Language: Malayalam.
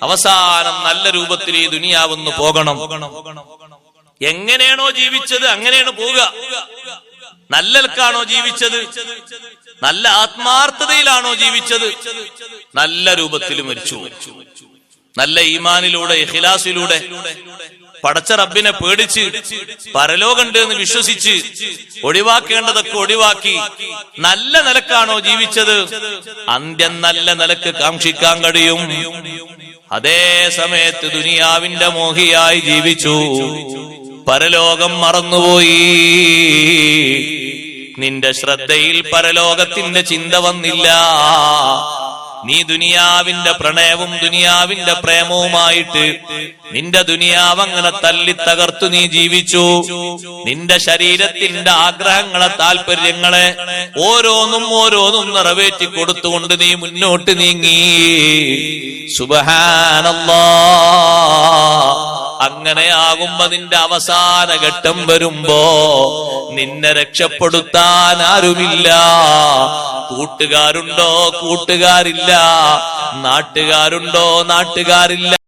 അവസാനം നല്ല രൂപത്തിൽ ഈ ദുനിയാവൊന്ന് പോകണം. എങ്ങനെയാണോ ജീവിച്ചത് അങ്ങനെയാണ് പോവുക. നല്ലൽക്കാണോ ജീവിച്ചത്, നല്ല ആത്മാർത്ഥതയിലാണോ ജീവിച്ചത്, നല്ല രൂപത്തിൽ മരിച്ചു. നല്ല ഈമാനിലൂടെ ഇഖ്ലാസിലൂടെ പടച്ച റബ്ബിനെ പേടിച്ച് പരലോകമുണ്ട് എന്ന് വിശ്വസിച്ച് ഒഴിവാക്കേണ്ടതൊക്കെ ഒഴിവാക്കി നല്ല നിലക്കാണോ ജീവിച്ചത്, അന്ത്യം നല്ല നിലക്ക് കാക്ഷിക്കാൻ കഴിയും. അതേ സമയത്ത് ദുനിയാവിന്റെ മോഹിയായി ജീവിച്ചു, പരലോകം മറന്നുപോയി. നിന്റെ ശ്രദ്ധയിൽ പരലോകത്തിന്റെ ചിന്ത വന്നില്ല. നീ ദുനിയാവിന്റെ പ്രണയവും ദുനിയാവിന്റെ പ്രേമവുമായിട്ട് നിന്റെ ദുനിയാവ് അങ്ങനെ തല്ലി തകർത്തു നീ ജീവിച്ചു. നിന്റെ ശരീരത്തിന്റെ ആഗ്രഹങ്ങളെ താല്പര്യങ്ങളെ ഓരോന്നും ഓരോന്നും നിറവേറ്റി കൊടുത്തുകൊണ്ട് നീ മുന്നോട്ട് നീങ്ങി. സുബ്ഹാനല്ലാഹ്. അങ്ങനെയാകുമ്പോ നിന്റെ അവസാന ഘട്ടം വരുമ്പോ നിന്നെ രക്ഷപ്പെടുത്താൻ ആരുമില്ല. കൂട്ടുകാരുണ്ടോ? കൂട്ടുകാരില്ല. നാട്ടുകാരുണ്ടോ? നാട്ടുകാരില്ല.